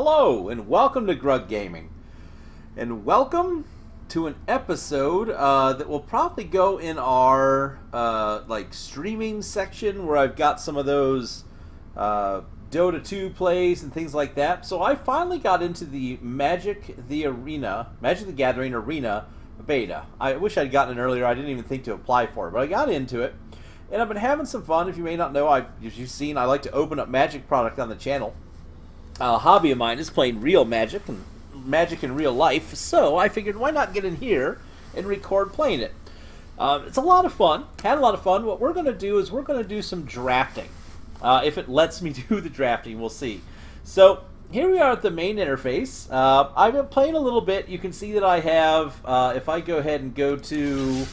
Hello, and welcome to Grug Gaming. And welcome to an episode that will probably go in our streaming section where I've got some of those Dota 2 plays and things like that. So I finally got into the Magic the Gathering Arena beta. I wish I'd gotten it earlier. I didn't even think to apply for it, but I got into it. And I've been having some fun. If you may not know, as you've seen, I like to open up Magic product on the channel. A hobby of mine is playing real Magic and Magic in real life, so I figured why not get in here and record playing it. It's a lot of fun. Had a lot of fun. What we're going to do is we're going to do some drafting. If it lets me do the drafting, we'll see. So here we are at the main interface. I've been playing a little bit. You can see that I have, if I go ahead and go to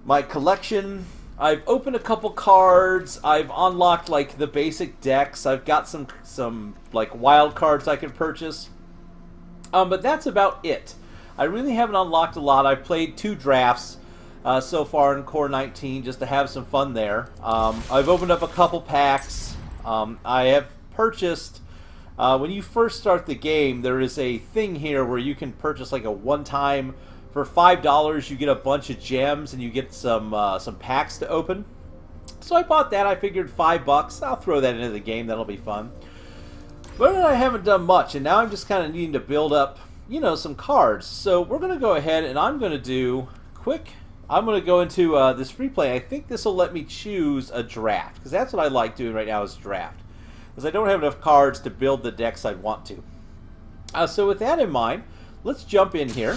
my collection, I've opened a couple cards. I've unlocked like the basic decks. I've got some like wild cards I can purchase. But that's about it. I really haven't unlocked a lot. I've played 2 drafts so far in Core 19 just to have some fun there. I've opened up a couple packs. I have purchased. When you first start the game, there is a thing here where you can purchase like a one-time. For $5, you get a bunch of gems and you get some packs to open. So I bought that. I figured $5. I'll throw that into the game. That'll be fun. But I haven't done much, and now I'm just kind of needing to build up, some cards. So we're going to go ahead and I'm going to do quick. I'm going to go into this free play. I think this will let me choose a draft, because that's what I like doing right now is draft, because I don't have enough cards to build the decks I'd want to. So with that in mind, let's jump in here.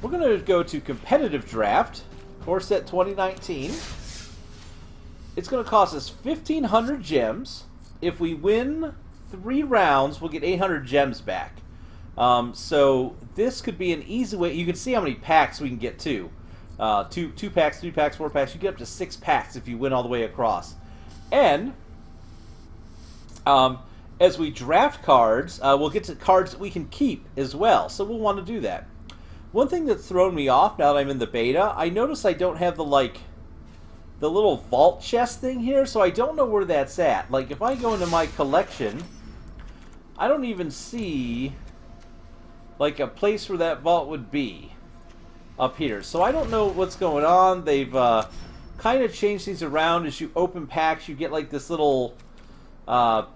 We're going to go to competitive draft, Core Set 2019. It's going to cost us 1,500 gems. If we win 3 rounds, we'll get 800 gems back. So this could be an easy way. You can see how many packs we can get too. 2 packs, 3 packs, 4 packs. You get up to 6 packs if you win all the way across. And as we draft cards, we'll get to cards that we can keep as well. So we'll want to do that. One thing that's thrown me off now that I'm in the beta, I notice I don't have the little vault chest thing here, so I don't know where that's at. Like, if I go into my collection, I don't even see, like, a place where that vault would be up here. So I don't know what's going on. They've kind of changed things around. As you open packs, you get, like, this little... let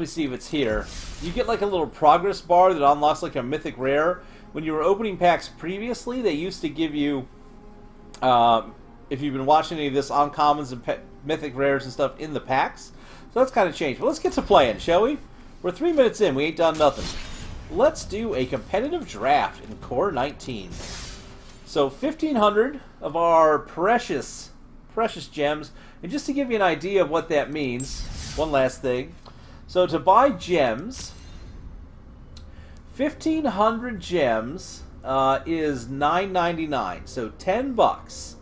me see if it's here. You get like a little progress bar that unlocks like a mythic rare. When you were opening packs previously, they used to give you, if you've been watching any of this, uncommons and mythic rares and stuff in the packs. So that's kind of changed. But let's get to playing, shall we? We're 3 minutes in. We ain't done nothing. Let's do a competitive draft in Core 19. So 1,500 of our precious gems. And just to give you an idea of what that means, one last thing. So to buy gems, 1,500 gems is $9.99. So $10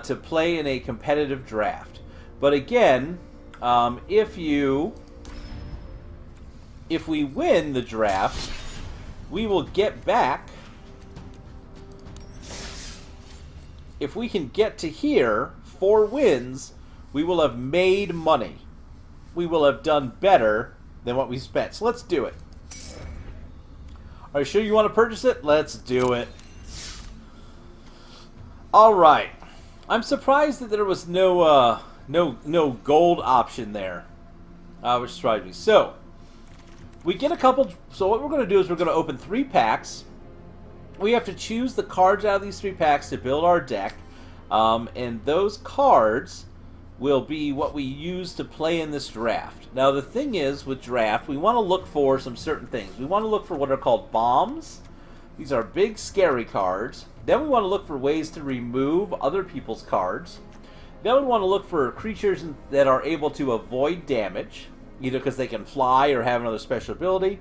to play in a competitive draft. But again, if we win the draft, we will get back. If we can get to here, 4 wins, we will have made money. We will have done better than what we spent. So let's do it. Are you sure you want to purchase it? Let's do it. Alright. I'm surprised that there was no gold option there. Which surprised me. So, we get a couple... So what we're going to do is we're going to open 3 packs. We have to choose the cards out of these 3 packs to build our deck. And those cards will be what we use to play in this draft. Now the thing is, with draft, we want to look for some certain things. We want to look for what are called bombs. These are big, scary cards. Then we want to look for ways to remove other people's cards. Then we want to look for creatures that are able to avoid damage, either because they can fly or have another special ability.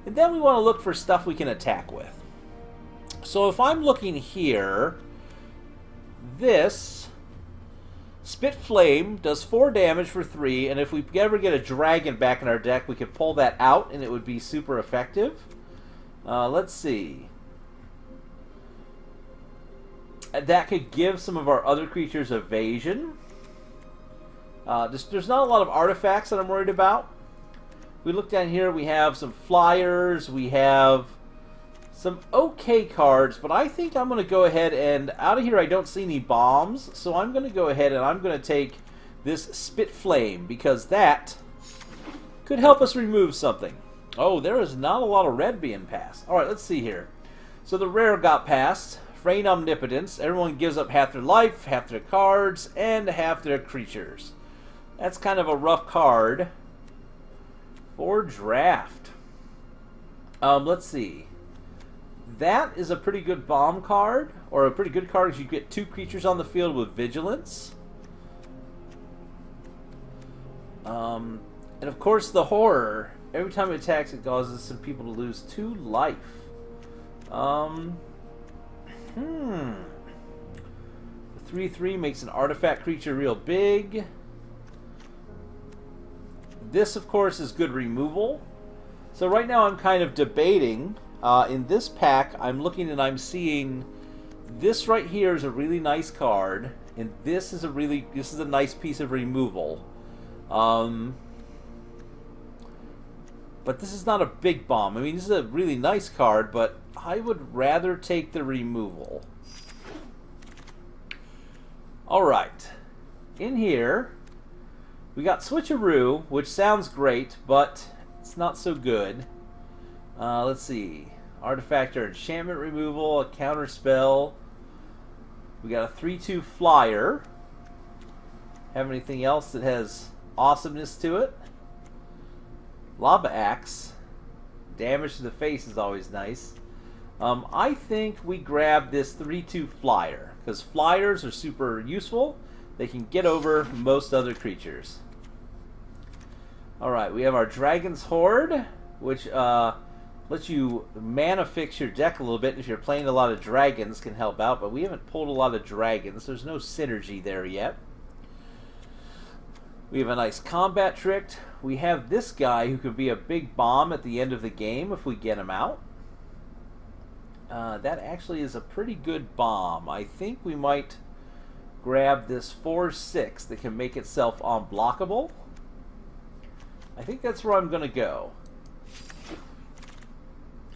And then we want to look for stuff we can attack with. So if I'm looking here, this Spit Flame does 4 damage for 3, and if we ever get a dragon back in our deck, we could pull that out, and it would be super effective. Let's see. That could give some of our other creatures evasion. There's not a lot of artifacts that I'm worried about. we look down here, we have some flyers, we have some okay cards, but I think I'm going to go ahead and, out of here I don't see any bombs, so I'm going to go ahead and I'm going to take this Spit Flame, because that could help us remove something. Oh, there is not a lot of red being passed. Alright, let's see here. So the rare got passed. Feign Omnipotence. Everyone gives up half their life, half their cards, and half their creatures. That's kind of a rough card for draft. Let's see. That is a pretty good bomb card, or a pretty good card because you get 2 creatures on the field with Vigilance. And of course the Horror. Every time it attacks, it causes some people to lose 2 life. The 3/3 makes an artifact creature real big. This, of course, is good removal. So right now I'm kind of debating. In this pack, I'm looking and I'm seeing this right here is a really nice card, and this is a nice piece of removal. But this is not a big bomb. I mean, this is a really nice card, but I would rather take the removal. Alright. In here, we got Switcheroo, which sounds great, but it's not so good. Let's see. Artifact or enchantment removal, a counter spell. We got a 3/2 flyer. Have anything else that has awesomeness to it? Lava Axe. Damage to the face is always nice. I think we grab this 3/2 flyer, because flyers are super useful. They can get over most other creatures. Alright, we have our Dragon's Horde, which lets you mana fix your deck a little bit. If you're playing a lot of dragons, can help out, but we haven't pulled a lot of dragons. There's no synergy there yet. We have a nice combat trick. We have this guy who could be a big bomb at the end of the game if we get him out. That actually is a pretty good bomb. I think we might grab this 4/6 that can make itself unblockable. I think that's where I'm going to go.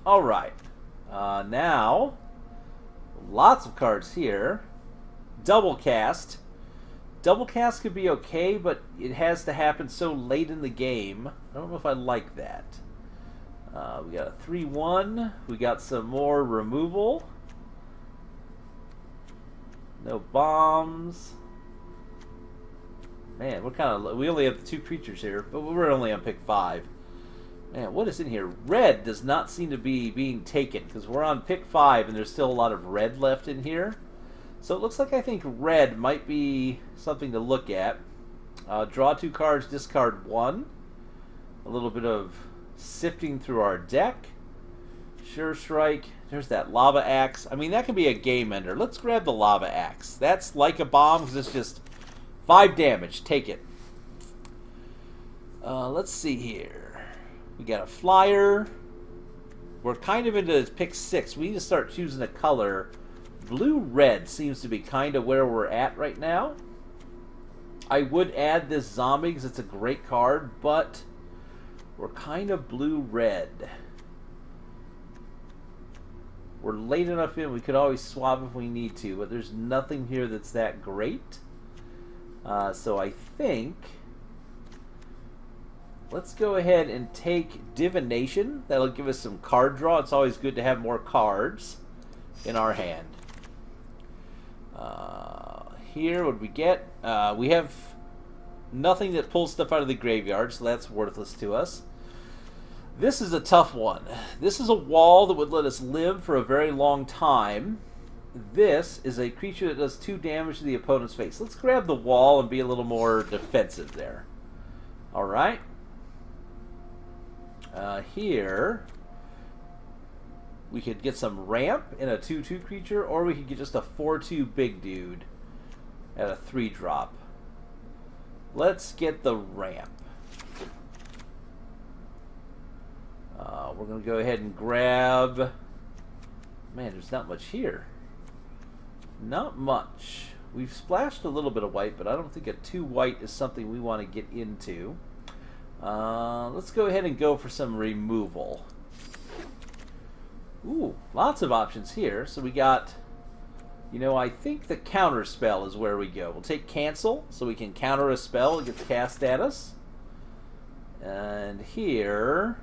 Alright. Now, lots of cards here. Double Cast. Double Cast could be okay, but it has to happen so late in the game. I don't know if I like that. We got a 3/1. We got some more removal. No bombs. Man, what kind of... We only have 2 creatures here, but we're only on pick 5. Man, what is in here? Red does not seem to be being taken, because we're on pick 5 and there's still a lot of red left in here. So it looks like I think red might be something to look at. Draw 2 cards, discard 1. A little bit of sifting through our deck. Sure Strike. There's that Lava Axe. I mean, that could be a game ender. Let's grab the Lava Axe. That's like a bomb because it's just 5 damage. Take it. Let's see here. We got a flyer. We're kind of into pick 6. We need to start choosing a color. Blue-red seems to be kind of where we're at right now. I would add this zombie because it's a great card, but we're kind of blue-red. We're late enough in, we could always swap if we need to, but there's nothing here that's that great. So I think... let's go ahead and take Divination. That'll give us some card draw. It's always good to have more cards in our hand. Here, what do we get? We have nothing that pulls stuff out of the graveyard, so that's worthless to us. This is a tough one. This is a wall that would let us live for a very long time. This is a creature that does 2 damage to the opponent's face. Let's grab the wall and be a little more defensive there. Alright. Here, we could get some ramp in a 2/2 creature, or we could get just a 4/2 big dude at a 3-drop. Let's get the ramp. We're going to go ahead and grab... Man, there's not much here. Not much. We've splashed a little bit of white, but I don't think a 2 white is something we want to get into. Let's go ahead and go for some removal. Ooh, lots of options here. So we got, you know, I think the counter spell is where we go. We'll take cancel, so we can counter a spell that gets cast at us. And here,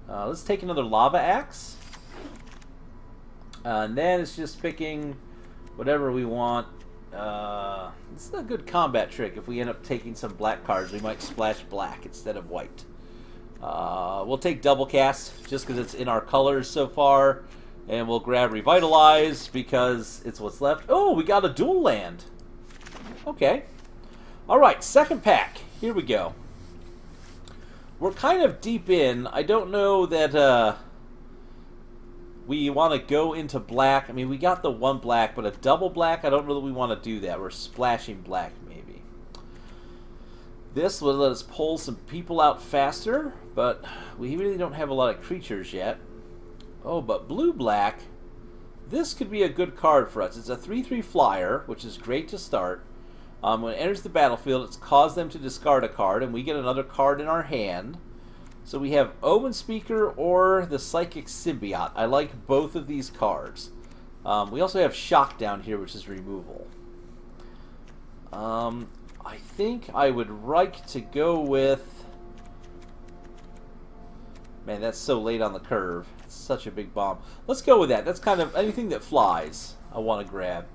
let's take another lava axe. And then it's just picking whatever we want. This is a good combat trick. If we end up taking some black cards, we might splash black instead of white. We'll take double cast just because it's in our colors so far. And we'll grab Revitalize because it's what's left. Oh, we got a dual land. Okay. Alright, second pack. Here we go. We're kind of deep in. I don't know that we want to go into black. I mean, we got the one black, but a double black, I don't know that we want to do that. We're splashing black, maybe. This will let us pull some people out faster, but we really don't have a lot of creatures yet. Oh, but blue-black, this could be a good card for us. It's a 3/3 flyer, which is great to start. When it enters the battlefield, it's caused them to discard a card, and we get another card in our hand. So we have Omen Speaker or the Psychic Symbiote. I like both of these cards. We also have Shock down here, which is removal. I think I would like to go with... Man, that's so late on the curve. It's such a big bomb. Let's go with that. That's kind of anything that flies I want to grab.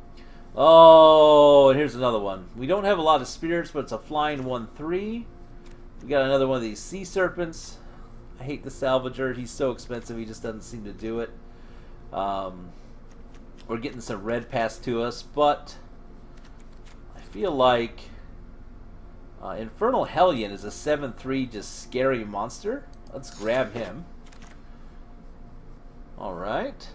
Oh, and here's another one. We don't have a lot of spirits, but it's a flying 1/3. We got another one of these Sea Serpents. I hate the Salvager. He's so expensive, he just doesn't seem to do it. We're getting some red passed to us, but I feel like Infernal Hellion is a 7/3 just scary monster. Let's grab him. Alright.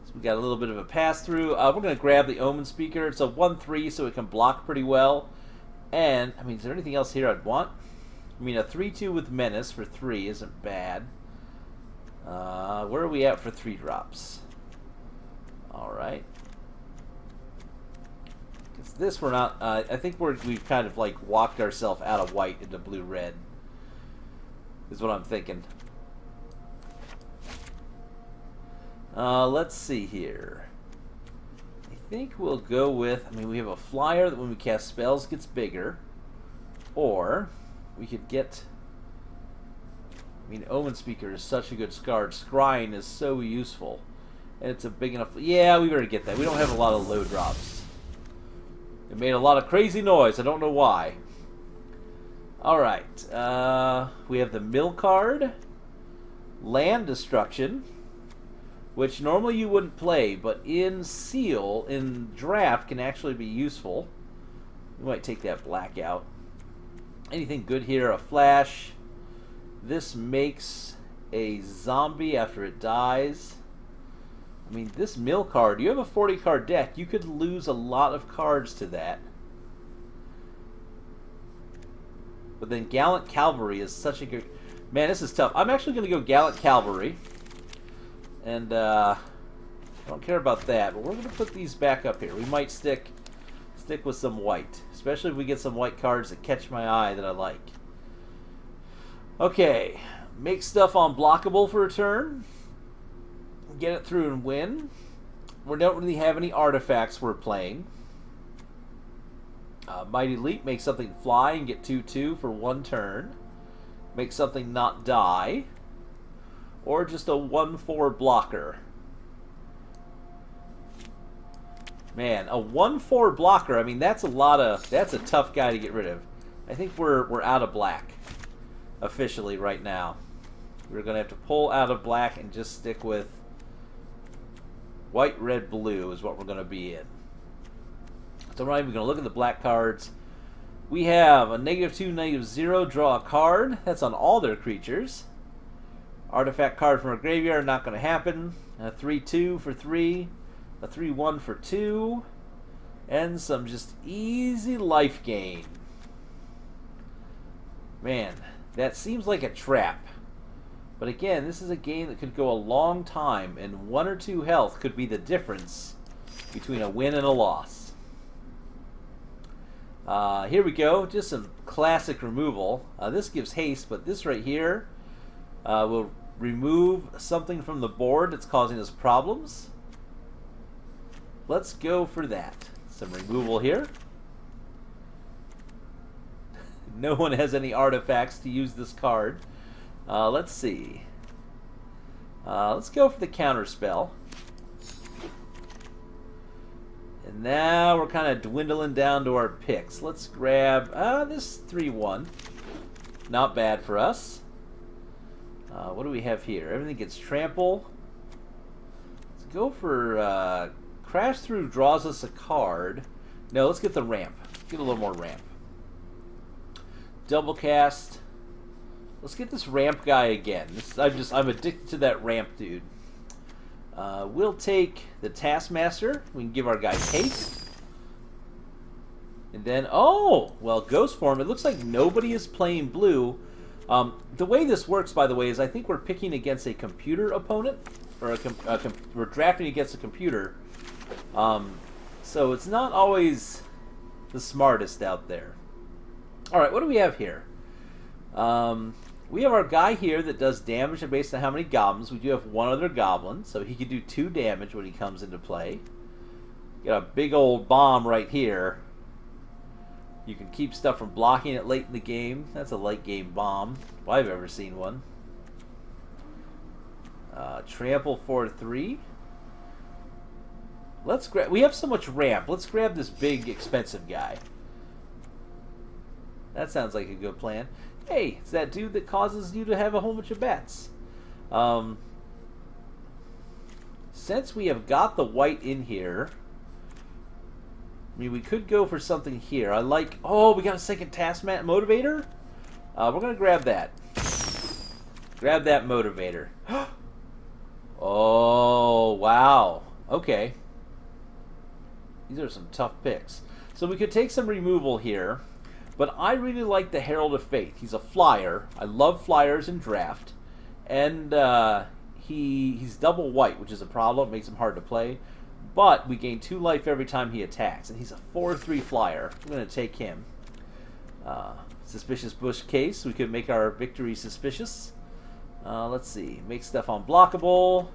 So we got a little bit of a pass-through. We're going to grab the Omen Speaker. It's a 1/3, so it can block pretty well. And, I mean, is there anything else here I'd want? I mean, a 3/2 with Menace for 3 isn't bad. Where are we at for 3-drops? Alright. Because this we're not... I think we've kind of, like, walked ourselves out of white into blue-red. Is what I'm thinking. Let's see here. I think we'll go with... I mean, we have a flyer that when we cast spells gets bigger. Or we could get... I mean, Omen Speaker is such a good card. Scrying is so useful. And it's a big enough... Yeah, we better get that. We don't have a lot of low drops. It made a lot of crazy noise. I don't know why. Alright. We have the Mill card. Land Destruction. Which normally you wouldn't play, but in Seal, in Draft, can actually be useful. We might take that black out. Anything good here? A Flash. This makes a zombie after it dies. I mean, this Mill card, you have a 40-card deck. You could lose a lot of cards to that. But then Gallant Cavalry is such a good... Man, this is tough. I'm actually going to go Gallant Cavalry. And I don't care about that, but we're going to put these back up here. We might stick with some white, especially if we get some white cards that catch my eye that I like. Okay, make stuff unblockable for a turn. Get it through and win. We don't really have any artifacts we're playing. Mighty Leap, make something fly and get 2/2 for 1 turn. Make something not die. Or just a 1/4 blocker. Man, a 1/4 blocker, I mean, that's a tough guy to get rid of. I think we're out of black. Officially right now. We're going to have to pull out of black and just stick with white, red, blue is what we're going to be in. So we're not even going to look at the black cards. We have a -2, -0, draw a card. That's on all their creatures. Artifact card from a graveyard, not going to happen. A 3/2 for 3. A 3/1 for 2. And some just easy life gain. Man, that seems like a trap. But again, this is a game that could go a long time, and 1 or 2 health could be the difference between a win and a loss. Here we go. Just some classic removal. This gives haste, but this right here will remove something from the board that's causing us problems. Let's go for that. Some removal here. No one has any artifacts to use this card. Let's see. Let's go for the counter spell. And now we're kind of dwindling down to our picks. Let's grab this 3/1. Not bad for us. What do we have here? Everything gets trample. Let's go for crash through draws us a card. No, let's get the ramp. Get a little more ramp. Double cast. Let's get this ramp guy again. I'm addicted to that ramp dude. We'll take the Taskmaster. We can give our guy haste. And then, oh, well, Ghost Form. It looks like nobody is playing blue. The way this works, by the way, is I think we're picking against a computer opponent, or we're drafting against a computer. So it's not always the smartest out there. All right, what do we have here? We have our guy here that does damage based on how many goblins. We do have one other goblin, so he can do 2 damage when he comes into play. Got a big old bomb right here. You can keep stuff from blocking it late in the game. That's a late game bomb, if I've ever seen one. Trample for 3. Let's grab. We have so much ramp. Let's grab this big, expensive guy. That sounds like a good plan. Hey, it's that dude that causes you to have a whole bunch of bats. Since we have got the white in here, I mean, we could go for something here. I like... Oh, we got a second Taskmaster Motivator? We're going to grab that. Grab that Motivator. Oh, wow. Okay. These are some tough picks. So we could take some removal here. But I really like the Herald of Faith. He's a flyer. I love flyers in draft. And he's double white, which is a problem. It makes him hard to play. But we gain 2 life every time he attacks. And he's a 4/3 flyer. I'm going to take him. Suspicious Bush case. We could make our victory suspicious. Let's see. Make stuff unblockable.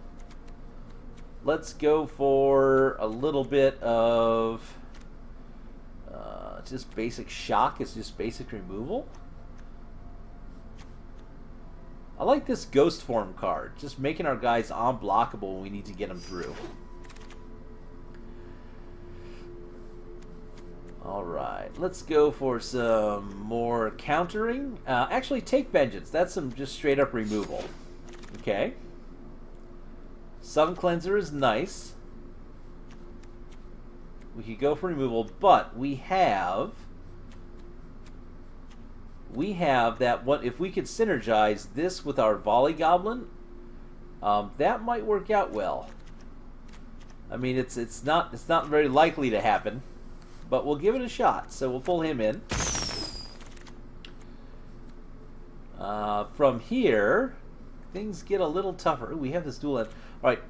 Let's go for a little bit of... just basic shock. It's just basic removal. I like this Ghost Form card. Just making our guys unblockable when we need to get them through. Alright, let's go for some more countering. Actually, take Vengeance. That's some just straight up removal. Okay. Sun Cleanser is nice. We could go for removal, but we have that one. If we could synergize this with our Volley Goblin, that might work out well. I mean, it's not very likely to happen, but we'll give it a shot. So we'll pull him in. From here, things get a little tougher. Ooh, we have this dual end. All right.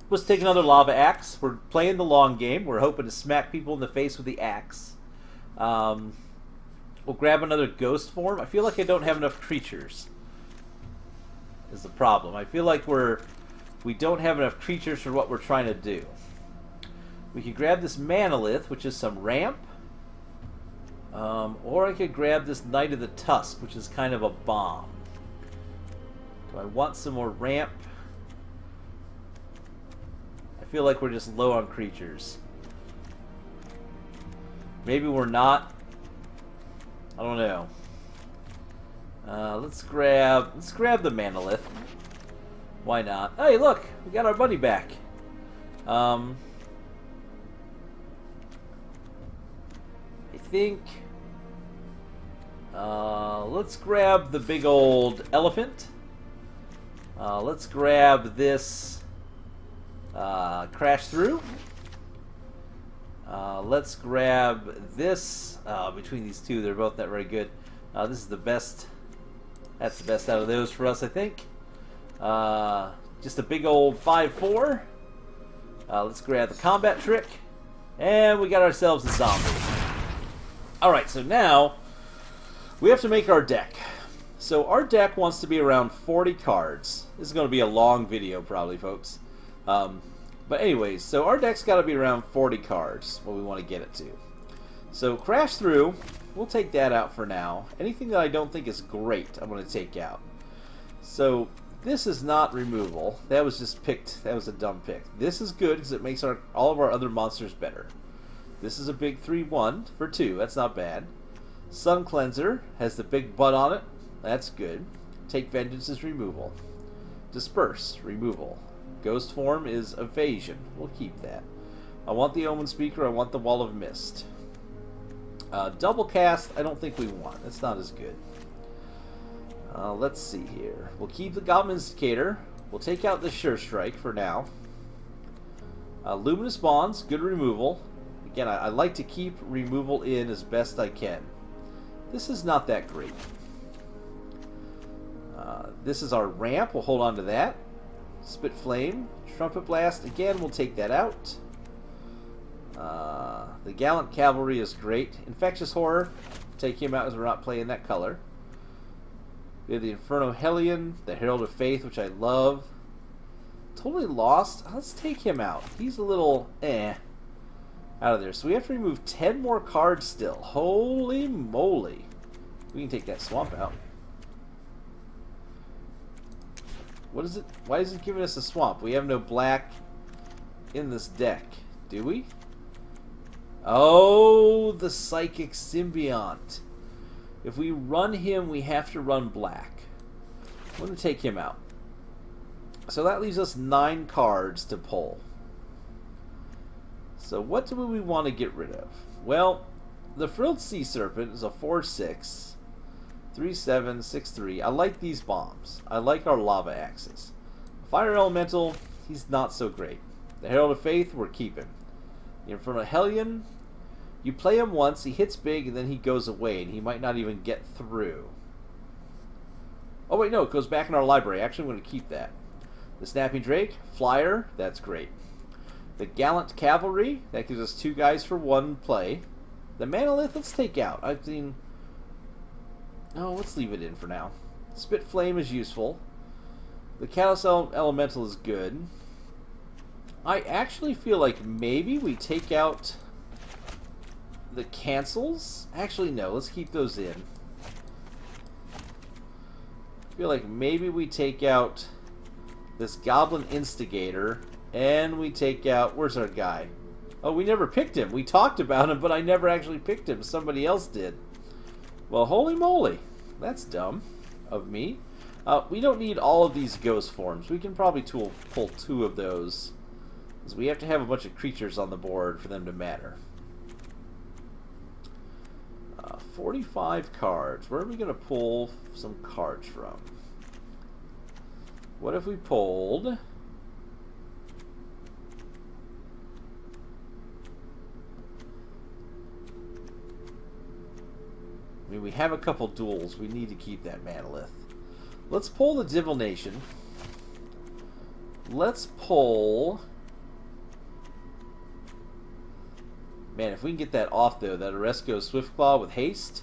Let's take another Lava Axe. We're playing the long game. We're hoping to smack people in the face with the axe. We'll grab another Ghost Form. I feel like I don't have enough creatures. Is the problem. I feel like we don't have enough creatures for what we're trying to do. We could grab this Manolith, which is some ramp. Or I could grab this Knight of the Tusk, which is kind of a bomb. Do I want some more ramp? I feel like we're just low on creatures. Maybe we're not. I don't know. Let's grab the Manolith. Why not? Hey, look, we got our buddy back. I think. Let's grab the big old elephant. Let's grab this. Crash through. Let's grab this. Between these two, they're both not very good. This is the best. That's the best out of those for us, I think. Just a big old 5/4. Let's grab the combat trick, and we got ourselves a zombie. Alright, so now we have to make our deck. So our deck wants to be around 40 cards. This is going to be a long video probably, folks. But anyways, so our deck's got to be around 40 cards, what we want to get it to. So Crash Through, we'll take that out for now. Anything that I don't think is great, I'm going to take out. So this is not removal. That was just picked. That was a dumb pick. This is good because it makes all of our other monsters better. This is a big 3/1 for 2. That's not bad. Sun Cleanser has the big butt on it. That's good. Take Vengeance is removal. Disperse, removal. Ghost Form is evasion. We'll keep that. I want the Omen Speaker. I want the Wall of Mist. Double Cast, I don't think we want. That's not as good. Let's see here. We'll keep the Goblin Instigator. We'll take out the Sure Strike for now. Luminous Bonds, good removal. Again, I like to keep removal in as best I can. This is not that great. This is our ramp. We'll hold on to that. Spit Flame, Trumpet Blast. Again, we'll take that out. The Gallant Cavalry is great. Infectious Horror, take him out as we're not playing that color. We have the Inferno Hellion, the Herald of Faith, which I love. Totally Lost. Let's take him out. He's a little out of there. So we have to remove 10 more cards still. Holy moly. We can take that Swamp out. What is it? Why is it giving us a Swamp? We have no black in this deck, do we? Oh, the Psychic Symbiont. If we run him, we have to run black. I'm going to take him out. So that leaves us 9 cards to pull. So what do we want to get rid of? Well, the Frilled Sea Serpent is a 4/6. 3/7, 6/3. I like these bombs. I like our lava axes. Fire Elemental, he's not so great. The Herald of Faith, we're keeping. The Inferno Hellion, you play him once, he hits big, and then he goes away, and he might not even get through. Oh wait, no, it goes back in our library. Actually, I'm going to keep that. The Snapping Drake, Flyer, that's great. The Gallant Cavalry, that gives us 2 guys for 1 play. The Manalith, let's take out. I've seen... No, let's leave it in for now. Spit Flame is useful. The Catalyst Elemental is good. I actually feel like maybe we take out the cancels. Actually, no. Let's keep those in. I feel like maybe we take out this Goblin Instigator, and we take out... Where's our guy? Oh, we never picked him. We talked about him, but I never actually picked him. Somebody else did. Well, holy moly. That's dumb of me. We don't need all of these ghost forms. We can probably pull 2 of those. Because we have to have a bunch of creatures on the board for them to matter. 45 cards. Where are we going to pull some cards from? What if we pulled... I mean, we have a couple duels. We need to keep that Manalith. Let's pull the Divination. Let's pull... Man, if we can get that off, though, that Oresco Swiftclaw with haste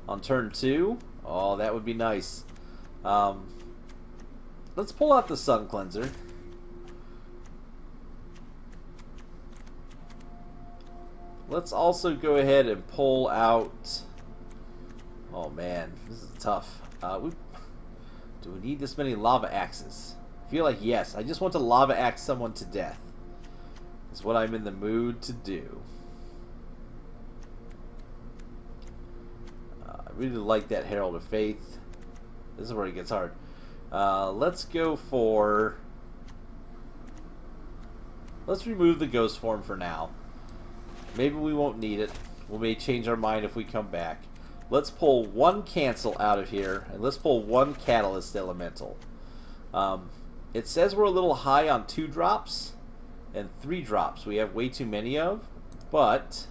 on turn 2, oh, that would be nice. Let's pull out the Sun Cleanser. Let's also go ahead and pull out... Oh man, this is tough. Do we need this many lava axes? I feel like yes. I just want to lava axe someone to death. Is what I'm in the mood to do. I really like that Herald of Faith. This is where it gets hard. Let's go for... Let's remove the ghost form for now. Maybe we won't need it. We may change our mind if we come back. Let's pull 1 cancel out of here, and let's pull 1 catalyst elemental. It says we're a little high on 2 drops and 3 drops. We have way too many of, but...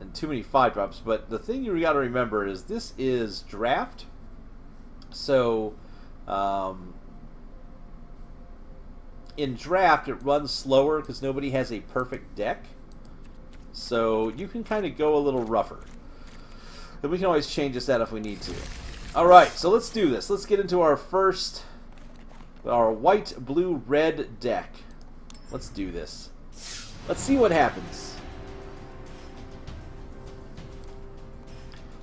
and too many 5 drops. But the thing you got to remember is this is draft. So, in draft, it runs slower because nobody has a perfect deck. So you can kind of go a little rougher. And we can always change this out if we need to. Alright, so let's do this. Let's get into our first, our white, blue, red deck. Let's do this. Let's see what happens.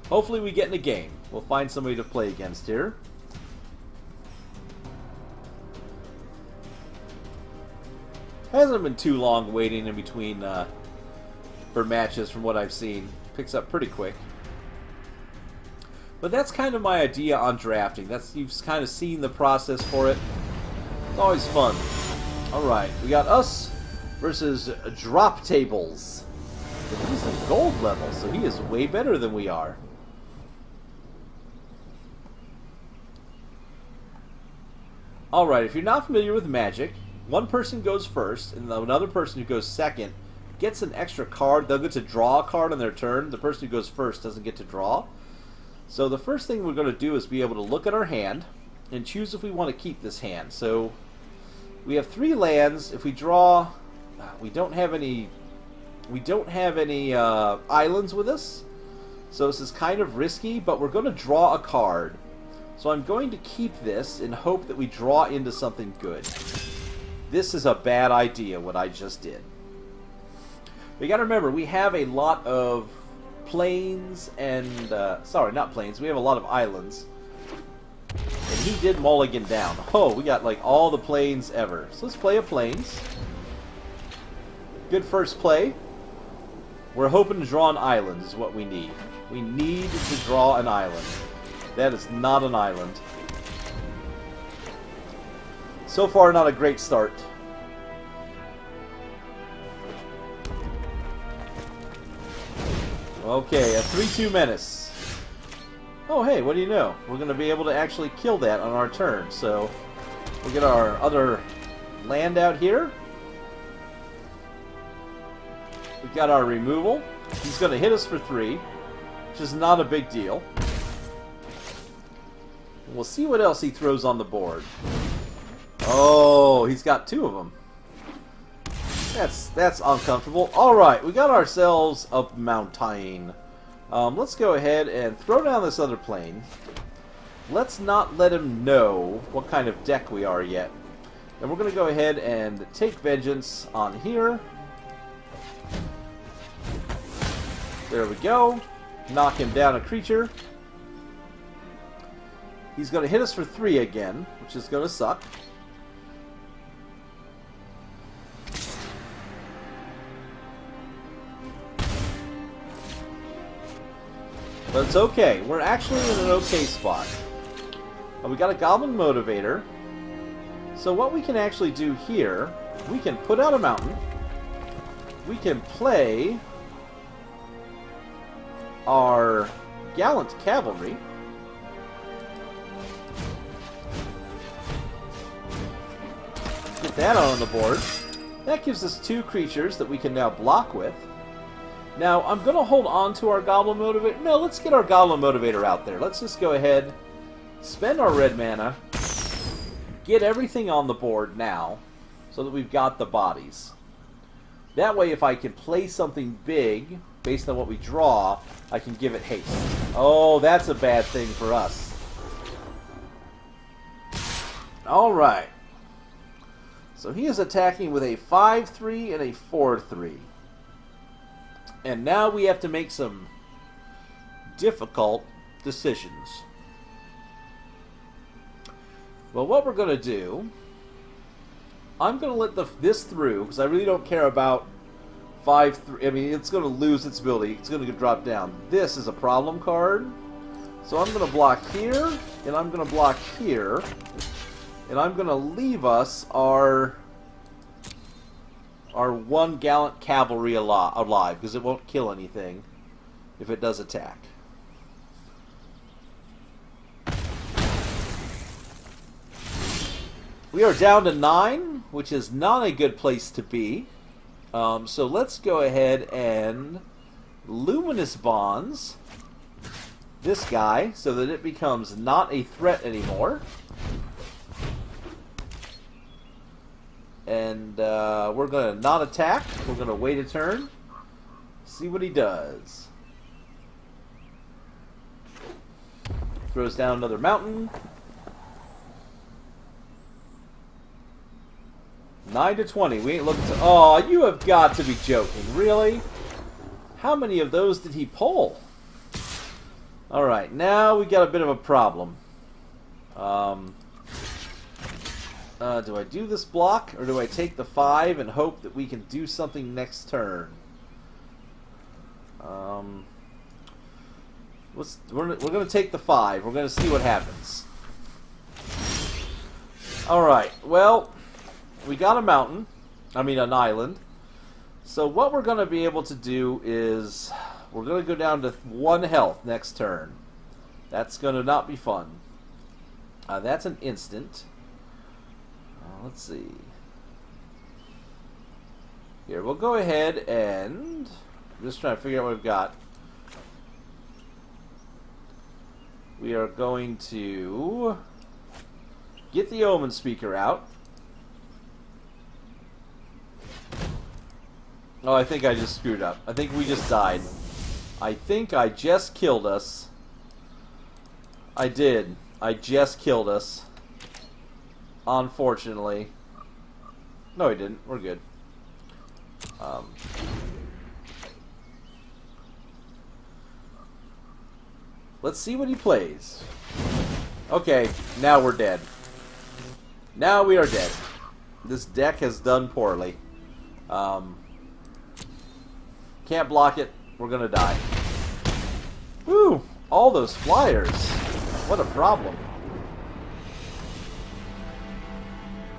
Hopefully we get in a game. We'll find somebody to play against here. Hasn't been too long waiting in between for matches from what I've seen. Picks up pretty quick. But that's kind of my idea on drafting. You've kind of seen the process for it. It's always fun. Alright, we got us versus Drop Tables. But he's a gold level, so he is way better than we are. Alright, if you're not familiar with Magic, one person goes first, and another person who goes second gets an extra card. They'll get to draw a card on their turn. The person who goes first doesn't get to draw. So the first thing we're going to do is be able to look at our hand and choose if we want to keep this hand. So we have 3 lands. If we draw, we don't have any islands with us. So this is kind of risky, but we're going to draw a card. So I'm going to keep this in hope that we draw into something good. This is a bad idea, what I just did. We got to remember, we have a lot of plains and... sorry, not plains. We have a lot of islands. And he did mulligan down. Oh, we got like all the plains ever. So let's play a plains. Good first play. We're hoping to draw an island is what we need. We need to draw an island. That is not an island. So far, not a great start. Okay, a 3-2 menace. Oh, hey, what do you know? We're going to be able to actually kill that on our turn. So, we'll get our other land out here. We've got our removal. He's going to hit us for 3, which is not a big deal. We'll see what else he throws on the board. Oh, he's got 2 of them. That's uncomfortable. Alright, we got ourselves a mountain. Let's go ahead and throw down this other plane. Let's not let him know what kind of deck we are yet. And we're going to go ahead and take vengeance on here. There we go. Knock him down a creature. He's going to hit us for 3 again, which is going to suck. But it's okay. We're actually in an okay spot. We got a Goblin Motivator. So what we can actually do here, we can put out a mountain. We can play our Gallant Cavalry. Get that on the board. That gives us 2 creatures that we can now block with. Now, I'm going to hold on to our Goblin Motivator. No, let's get our Goblin Motivator out there. Let's just go ahead, spend our red mana, get everything on the board now, so that we've got the bodies. That way, if I can play something big, based on what we draw, I can give it haste. Oh, that's a bad thing for us. Alright. So he is attacking with a 5-3 and a 4-3. And now we have to make some difficult decisions. Well, what we're going to do, I'm going to let this through, because I really don't care about 5-3. I mean, it's going to lose its ability. It's going to drop down. This is a problem card. So I'm going to block here, and I'm going to block here. And I'm going to leave us our 1 Gallant Cavalry alive, because it won't kill anything if it does attack. We are down to 9, which is not a good place to be. So let's go ahead and Luminous Bonds this guy so that it becomes not a threat anymore. And we're going to not attack. We're going to wait a turn. see what he does. Throws down another mountain. 9 to 20. We ain't looking to... Oh, you have got to be joking. Really? How many of those did he pull? Alright, now we got a bit of a problem. Do I do this block, or do I take the 5 and hope that we can do something next turn? We're going to take the 5. We're going to see what happens. Alright, well, we got a mountain. I mean, an island. So what we're going to be able to do is... We're going to go down to 1 health next turn. That's going to not be fun. That's an instant. Let's see. Here, we'll go ahead and... I'm just trying to figure out what we've got. We are going to get the Omen Speaker out. Oh, I think I just screwed up. I think we just died. I think I just killed us. I did. I just killed us. Unfortunately. No, he didn't. We're good. Let's see what he plays. Okay, now we're dead. Now we are dead. This deck has done poorly. Can't block it. We're gonna die. Woo! All those flyers. What a problem.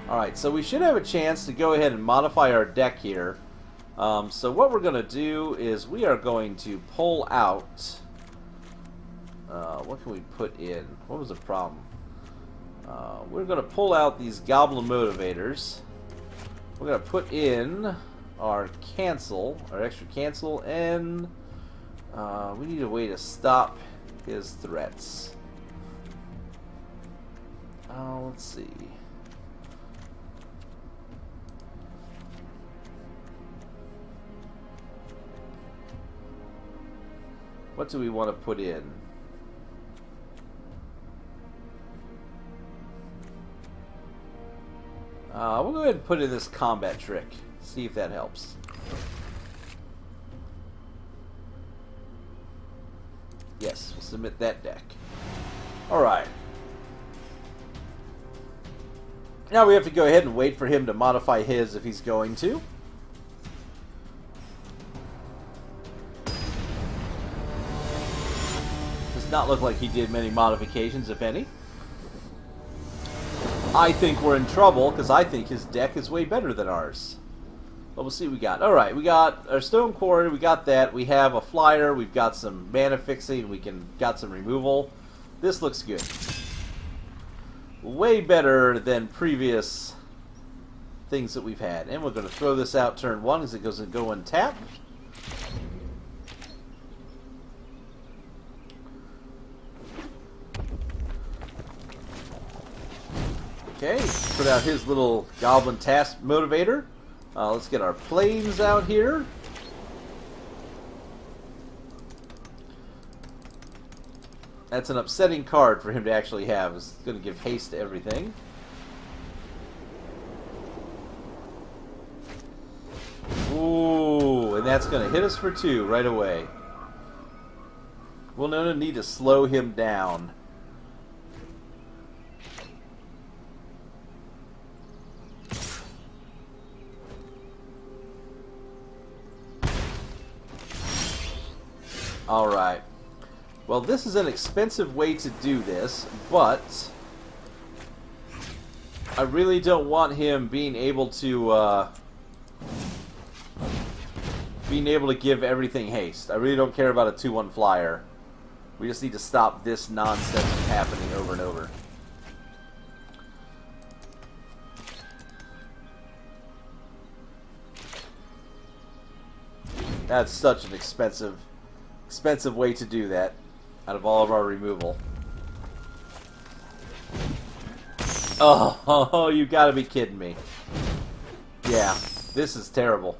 Alright, so we should have a chance to go ahead and modify our deck here. So what we're gonna do is we are going to pull out... what can we put in? What was the problem? We're gonna pull out these Goblin Motivators. We're gonna put in our cancel, our extra cancel, and we need a way to stop his threats. Let's see. What do we want to put in? We'll go ahead and put in this combat trick. See if that helps. Yes, we'll submit that deck. Alright. Now we have to go ahead and wait for him to modify his if he's going to. Does not look like he did many modifications, if any. I think we're in trouble, because I think his deck is way better than ours. But we'll see what we got. Alright, we got our Stone Quarry, we got that. We have a flyer, we've got some mana fixing, got some removal. This looks good. Way better than previous things that we've had. And we're going to throw this out turn 1 as it goes and go untap. Okay, put out his little Goblin Task Motivator. Let's get our planes out here. That's an upsetting card for him to actually have. It's going to give haste to everything. Ooh, and that's going to hit us for 2 right away. We'll need to slow him down. Alright. Well, this is an expensive way to do this, but I really don't want him being able to give everything haste. I really don't care about a 2-1 flyer. We just need to stop this nonsense from happening over and over. That's such an expensive way to do that out of all of our removal. Oh, you gotta be kidding me. Yeah, this is terrible.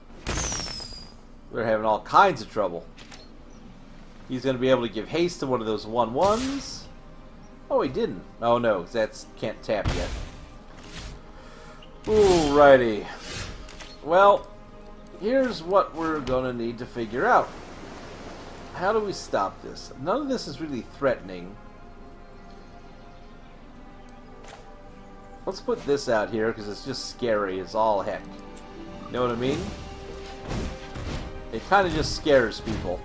They're having all kinds of trouble. He's going to be able to give haste to one of those 1/1s. Oh, he didn't. Oh, no, that's can't tap yet. Alrighty. Well, here's what we're going to need to figure out. How do we stop this? None of this is really threatening. Let's put this out here because it's just scary as all heck. You know what I mean? It kind of just scares people.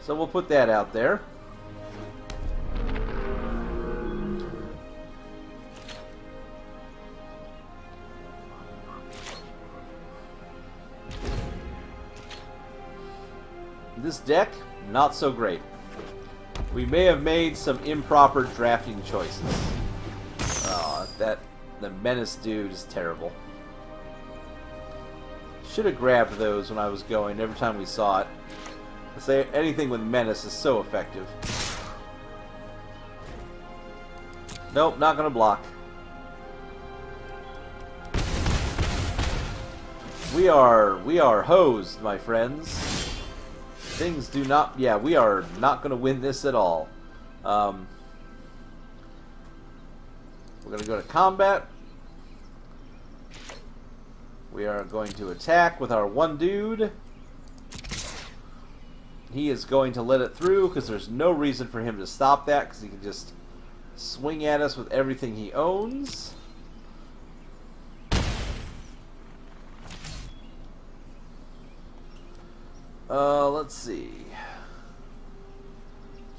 So we'll put that out there. This deck, not so great. We may have made some improper drafting choices. The Menace dude is terrible. Should have grabbed those when I was going every time we saw it. I say anything with Menace is so effective. Nope, not gonna block. We are hosed, my friends. Things do not... Yeah, we are not going to win this at all. We're going to go to combat. We are going to attack with our one dude. He is going to let it through because there's no reason for him to stop that because he can just swing at us with everything he owns. Let's see.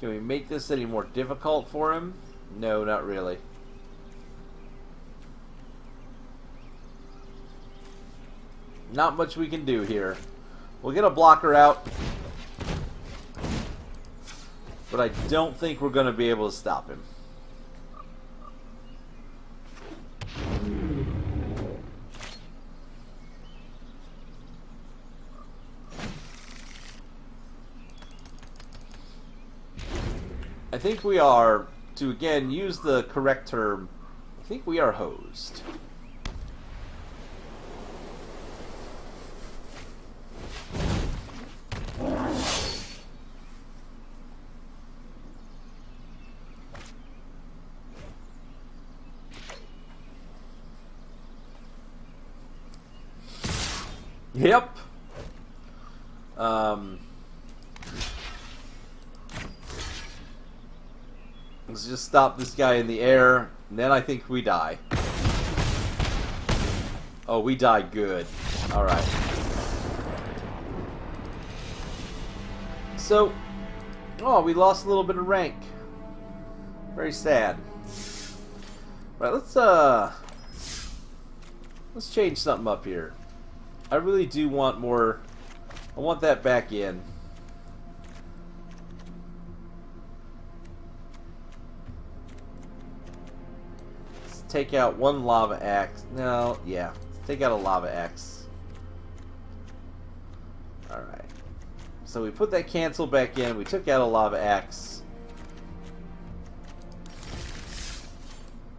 Can we make this any more difficult for him? No, not really. Not much we can do here. We'll get a blocker out, but I don't think we're going to be able to stop him. I think we are, to again use the correct term, I think we are hosed. Yep. Let's just stop this guy in the air, and then I think we die. Oh, we died good. Alright. So, oh, we lost a little bit of rank. Very sad. Right, let's change something up here. I really do want more. I want that back in. Let's take out one lava axe. No, yeah. Let's take out a lava axe. Alright. So we put that cancel back in. We took out a lava axe.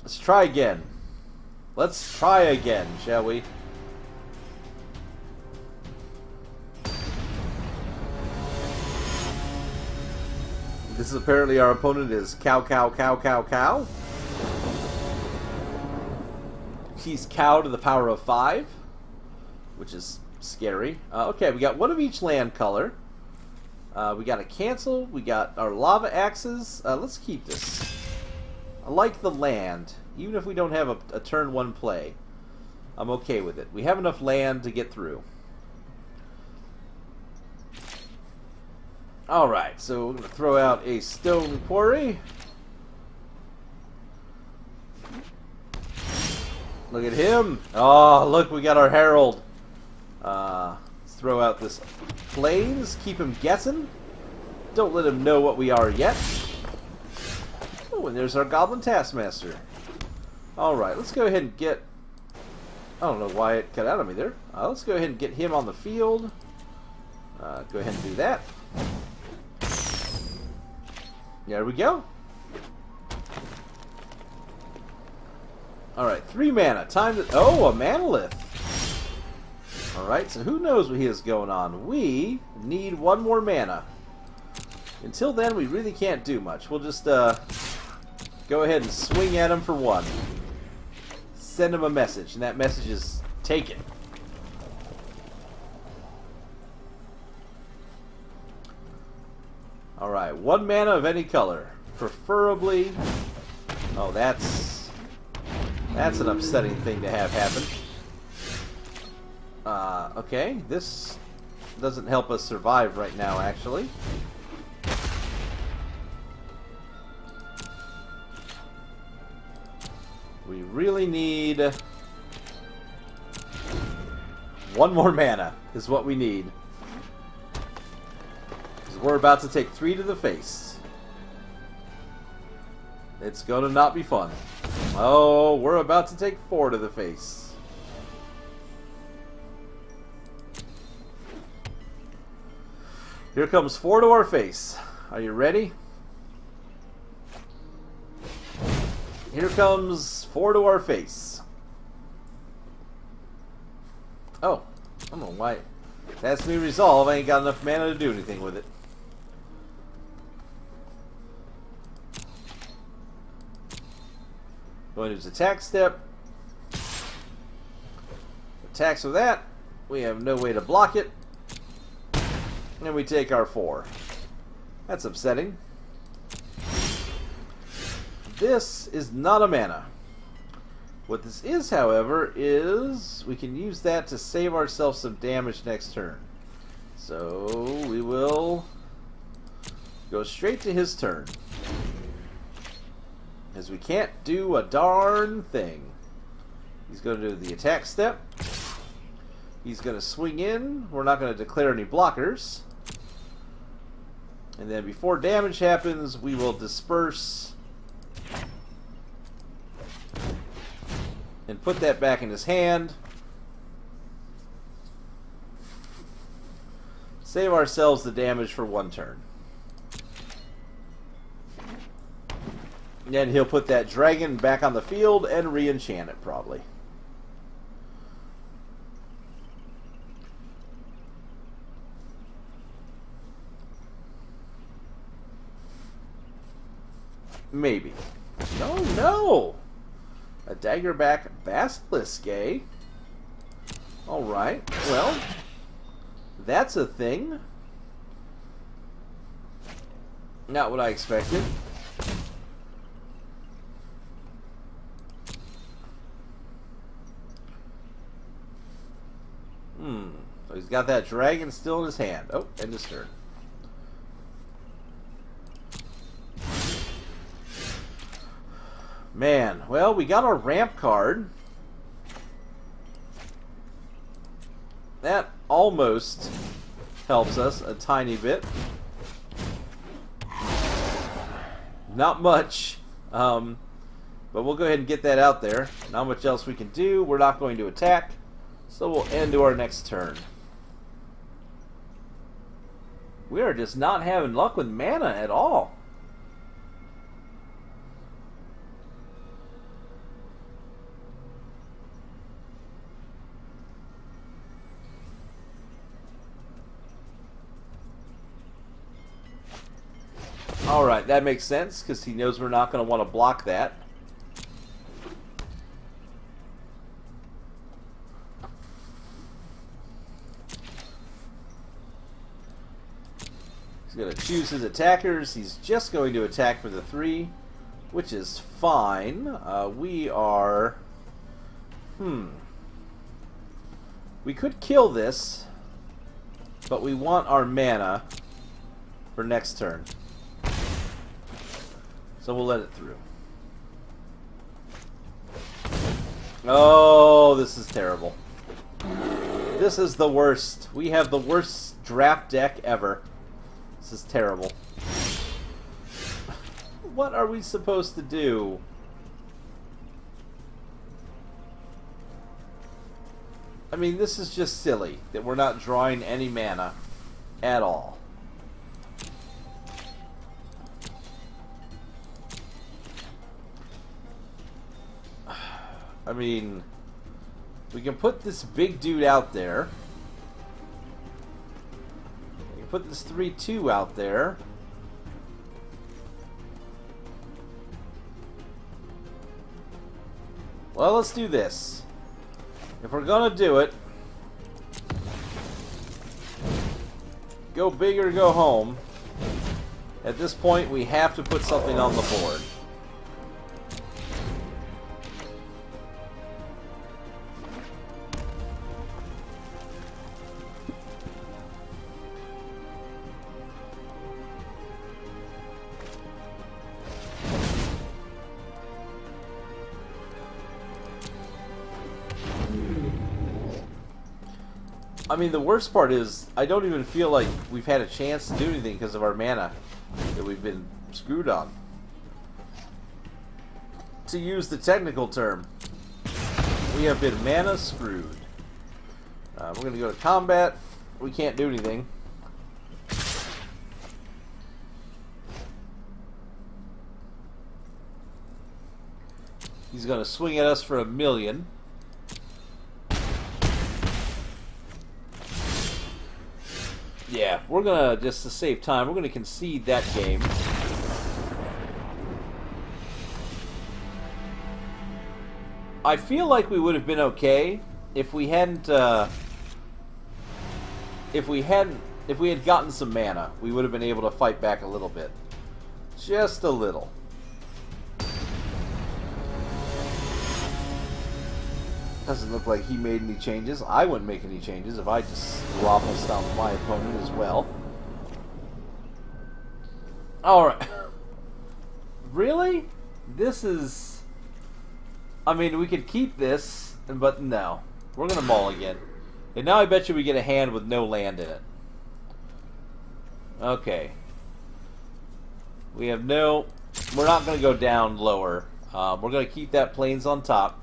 Let's try again. Let's try again, shall we? This is apparently our opponent is cow, cow, cow, cow, cow. He's cow to the power of 5, which is scary. Okay, we got one of each land color. We got a cancel. We got our lava axes. Let's keep this. I like the land, even if we don't have a turn 1 play. I'm okay with it. We have enough land to get through. Alright, so we're going to throw out a stone quarry. Look at him. Oh, look, we got our herald. Let's throw out this plains. Keep him guessing. Don't let him know what we are yet. Oh, and there's our goblin taskmaster. Alright, let's go ahead and get... I don't know why it cut out of me there. Let's go ahead and get him on the field. Go ahead and do that. There we go. Alright, 3 mana. Time to... Oh, a Manalith. Alright, so who knows what he has going on? We need one more mana. Until then, we really can't do much. We'll just go ahead and swing at him for one. Send him a message, and that message is taken. Alright, one mana of any color. Preferably... Oh, that's an upsetting thing to have happen. Okay, this doesn't help us survive right now, actually. We really need one more mana, is what we need. Because we're about to take 3 to the face. It's gonna not be fun. Oh, we're about to take 4 to the face. Here comes 4 to our face. Are you ready? Here comes 4 to our face. Oh, I don't know why. That's me resolve. I ain't got enough mana to do anything with it. Going to use attack step. Attacks with that. We have no way to block it. And we take our 4. That's upsetting. This is not a mana. What this is, however, is we can use that to save ourselves some damage next turn. So we will go straight to his turn. As we can't do a darn thing. He's going to do the attack step. He's going to swing in. We're not going to declare any blockers. And then before damage happens, we will disperse and put that back in his hand. Save ourselves the damage for 1 turn. And then he'll put that dragon back on the field and re-enchant it, probably. Maybe. No, no! A Daggerback Basilisk, eh? Alright, well, that's a thing. Not what I expected. So he's got that dragon still in his hand. Oh, end his turn. Man, well, we got our ramp card. That almost helps us a tiny bit. Not much. But we'll go ahead and get that out there. Not much else we can do. We're not going to attack. So we'll end to our next turn. We are just not having luck with mana at all. Alright, that makes sense, because he knows we're not going to want to block that. He's going to choose his attackers. He's just going to attack for the 3, which is fine. We are... We could kill this, but we want our mana for next turn. So we'll let it through. Oh, this is terrible. This is the worst. We have the worst draft deck ever. This is terrible. What are we supposed to do? I mean, this is just silly that we're not drawing any mana at all. I mean, we can put this big dude out there. put this 3-2 out there. Well, let's do this. If we're gonna do it, go big or go home. At this point, we have to put something on the board. I mean, the worst part is, I don't even feel like we've had a chance to do anything because of our mana that we've been screwed on. To use the technical term, we have been mana screwed. We're going to go to combat. We can't do anything. He's going to swing at us for 1,000,000. Yeah, we're gonna, just to save time, we're gonna concede that game. I feel like we would have been okay if we hadn't, if we had gotten some mana, we would have been able to fight back a little bit. Just a little. Doesn't look like he made any changes. I wouldn't make any changes if I just raffle stomped my opponent as well. Alright. Really? This is... I mean, we could keep this, but no. We're going to maul again. And now I bet you we get a hand with no land in it. Okay. We have no... We're not going to go down lower. We're going to keep that plains on top.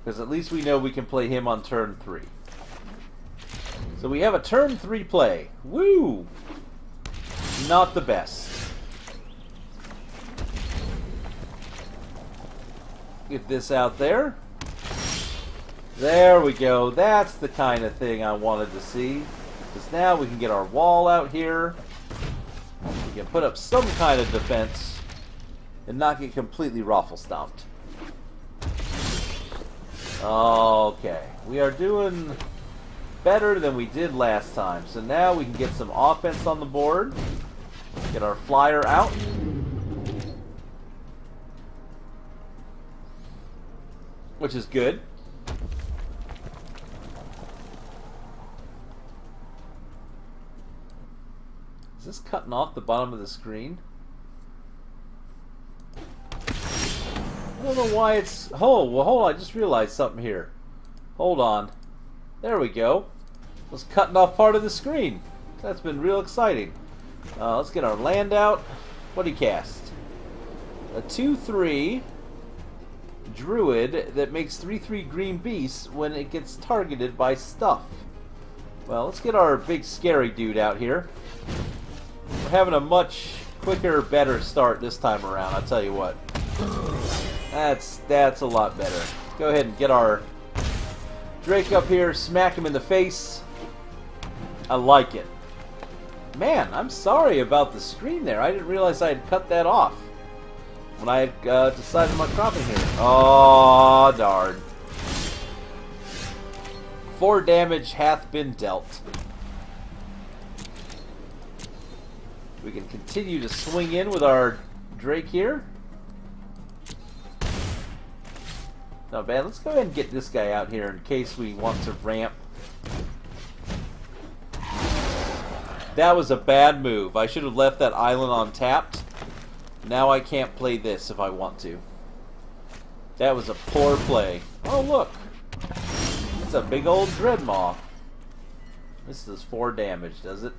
Because at least we know we can play him on turn 3. So we have a turn 3 play. Woo! Not the best. Get this out there. There we go. That's the kind of thing I wanted to see. Because now we can get our wall out here. We can put up some kind of defense. And not get completely raffle stomped. Okay, we are doing better than we did last time. So now we can get some offense on the board. Get our flyer out. Which is good. Is this cutting off the bottom of the screen? I don't know why it's... Oh, well, hold on. I just realized something here. Hold on. There we go. It was cutting off part of the screen. That's been real exciting. Let's get our land out. What do you cast? A 2/3 druid that makes 3/3 green beasts when it gets targeted by stuff. Well, let's get our big scary dude out here. We're having a much quicker, better start this time around, I'll tell you what. That's a lot better. Go ahead and get our Drake up here, smack him in the face. I like it. Man, I'm sorry about the screen there. I didn't realize I had cut that off when I had decided my cropping here. Oh, darn. 4 damage hath been dealt. We can continue to swing in with our Drake here. Not bad. Let's go ahead and get this guy out here in case we want to ramp. That was a bad move. I should have left that island untapped. Now I can't play this if I want to. That was a poor play. Oh, look. It's a big old Dreadmaw. This does 4 damage, does it?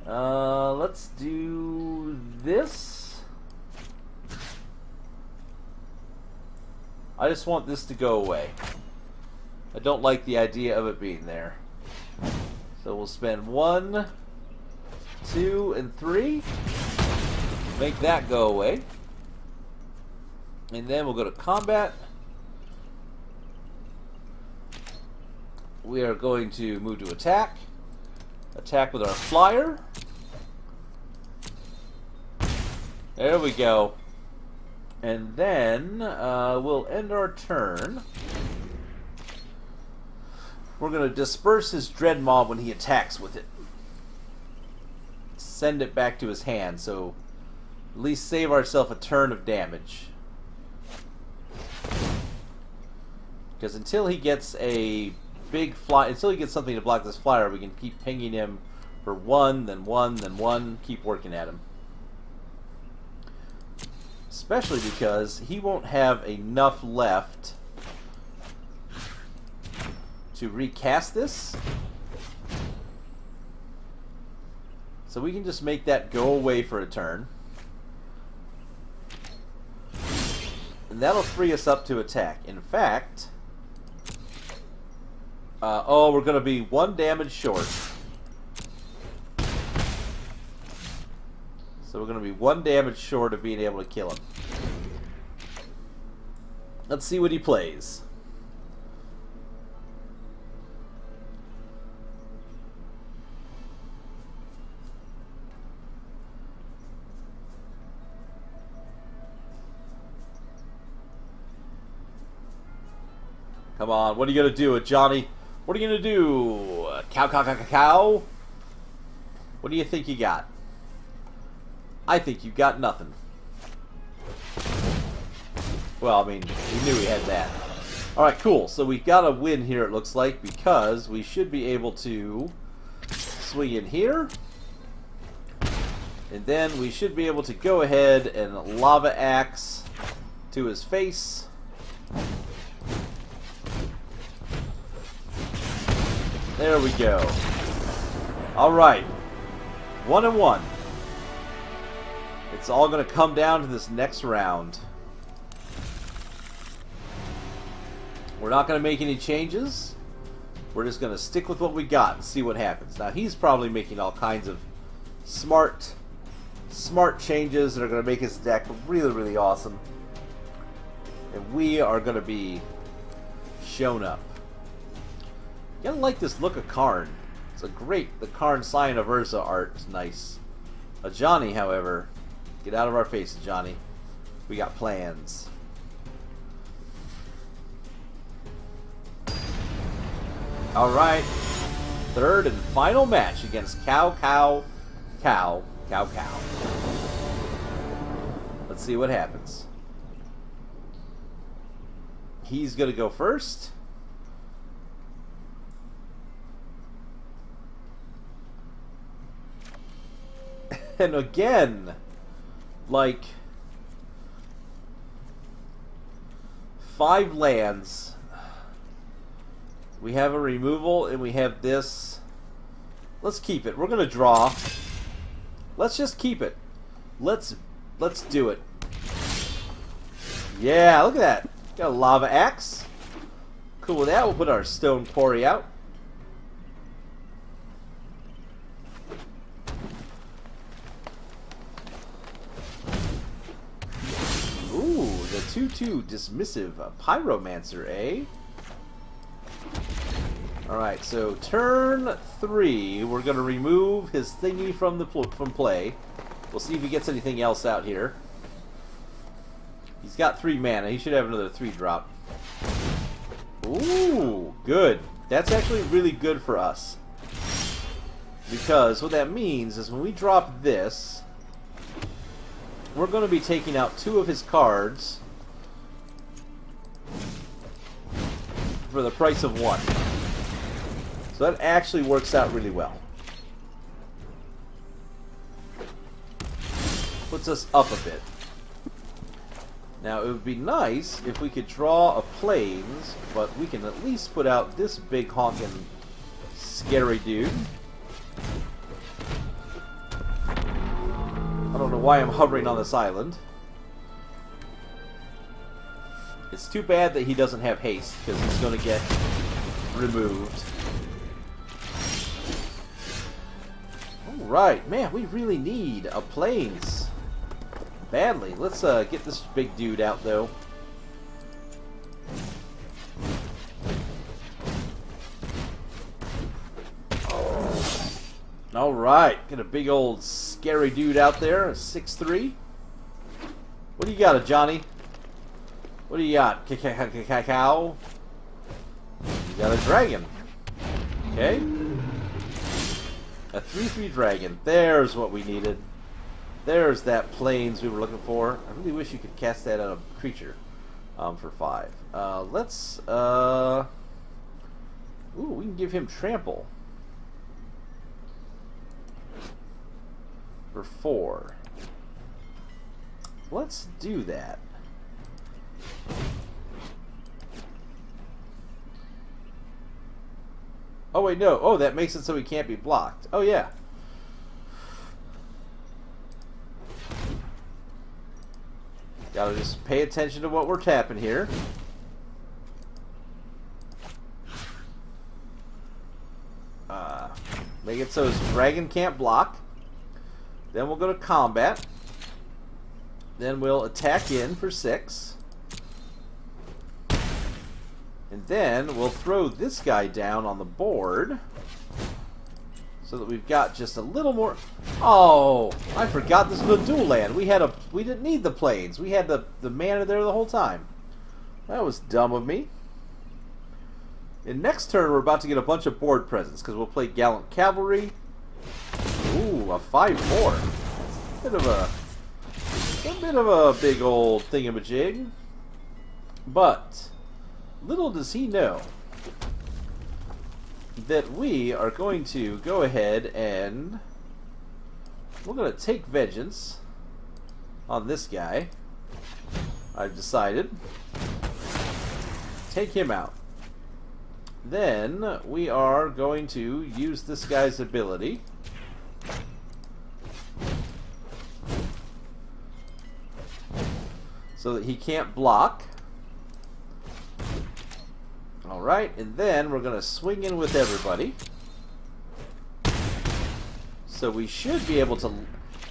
Let's do this. I just want this to go away. I don't like the idea of it being there. So we'll spend 1, 2, and 3. Make that go away. And then we'll go to combat. we are going to move to attack. Attack with our flyer. There we go. And then we'll end our turn. We're going to disperse his Dread Mob when he attacks with it. Send it back to his hand, so at least save ourselves a turn of damage. Because until he gets a big fly, until he gets something to block this flyer, we can keep pinging him for one, then one, then one, keep working at him. Especially because he won't have enough left to recast this. So we can just make that go away for a turn. And that'll free us up to attack. In fact, oh, we're going to be 1 damage short. So we're going to be 1 damage short of being able to kill him. Let's see what he plays. Come on, what are you going to do, Johnny? What are you going to do? Cow, cow, cow, cow, cow? What do you think you got? I think you got nothing. Well, I mean, we knew he had that. Alright, cool. So we got a win here, it looks like, because we should be able to swing in here. And then we should be able to go ahead and Lava Axe to his face. There we go. Alright. 1-1. It's all going to come down to this next round. We're not going to make any changes. We're just going to stick with what we got and see what happens. Now, he's probably making all kinds of smart changes that are going to make his deck really, really awesome. And we are going to be shown up. You gotta like this look of Karn. It's a great, the Karn Scion of Urza art is nice. Johnny, however, get out of our face, Johnny. We got plans. Alright. Third and final match against Cow, Cow, Cow, Cow, Cow. Let's see what happens. He's gonna go first. And again, like 5 lands. We have a removal and we have this. Let's keep it. We're gonna draw. Let's just keep it. Let's do it. Yeah, look at that. Got a Lava Axe. Cool with that. We'll put our Stone Quarry out. The 2/2 dismissive Pyromancer, eh? Alright, so turn 3, we're going to remove his thingy from play. We'll see if he gets anything else out here. He's got 3 mana. He should have another 3-drop. Ooh, good. That's actually really good for us. Because what that means is when we drop this, we're going to be taking out 2 of his cards for the price of 1. So that actually works out really well. Puts us up a bit. Now it would be nice if we could draw a plains, but we can at least put out this big honkin' scary dude. I don't know why I'm hovering on this island. It's too bad that he doesn't have haste, because he's going to get removed. Alright, man, we really need a plains. Badly. Let's get this big dude out, though. All right, get a big old scary dude out there, a 6'3". What do you got, Johnny? What do you got? Cacao? You got a dragon. Okay. A 3/3 dragon. There's what we needed. There's that plains we were looking for. I really wish you could cast that on a creature for 5. Let's... Ooh, we can give him trample. For 4. Let's do that. Oh wait, no. Oh, that makes it so he can't be blocked. Oh yeah. Gotta just pay attention to what we're tapping here. Make it so his dragon can't block. Then we'll go to combat. Then we'll attack in for 6. And then we'll throw this guy down on the board so that we've got just a little more. Oh, I forgot this was a dual land. We didn't need the plains. We had the mana there the whole time. That was dumb of me. In next turn, we're about to get a bunch of board presents because we'll play Gallant Cavalry. Ooh, a 5/4. A bit of a big old thingamajig. But little does he know that we are going to go ahead and we're going to take vengeance on this guy. I've decided. Take him out. Then we are going to use this guy's ability. So that he can't block. Alright, and then we're going to swing in with everybody. So we should be able to,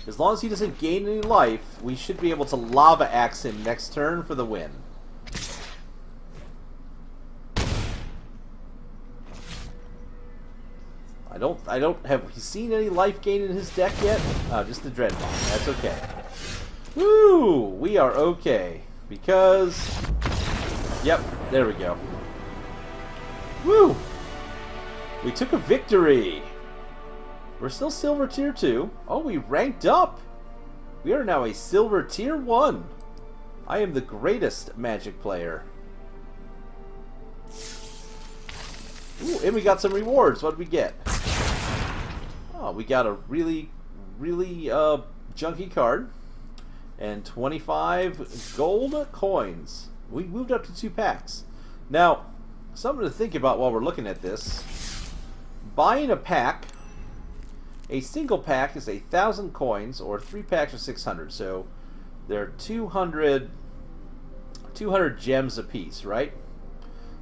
as long as he doesn't gain any life, we should be able to Lava Axe him next turn for the win. I don't have we seen any life gain in his deck yet? Just the Dread Bomb. That's okay. Woo! We are okay. Because... Yep, there we go. Woo! We took a victory! We're still Silver Tier 2. Oh, we ranked up! We are now a Silver Tier 1. I am the greatest Magic player. Ooh, and we got some rewards. What did we get? Oh, we got a really junky card. And 25 gold coins. We moved up to 2 packs. Now, something to think about while we're looking at this. Buying a pack, a single pack is 1,000 coins, or 3 packs are 600. So they're 200 gems apiece, right?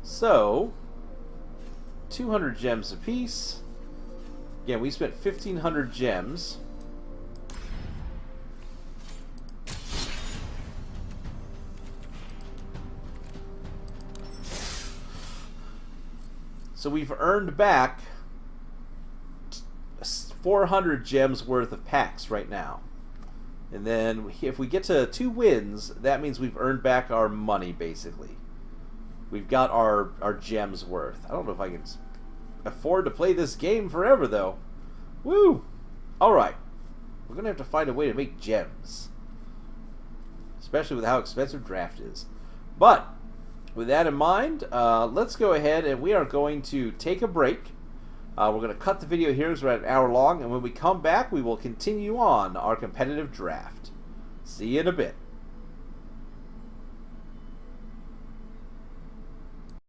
So 200 gems apiece. Again, we spent 1,500 gems. So we've earned back 400 gems worth of packs right now. And then if we get to 2 wins, that means we've earned back our money, basically. We've got our gems worth. I don't know if I can afford to play this game forever, though. Woo! Alright. We're going to have to find a way to make gems. Especially with how expensive draft is. But with that in mind, let's go ahead and we are going to take a break. We're going to cut the video here because we're at an hour long, and when we come back, we will continue on our competitive draft. See you in a bit.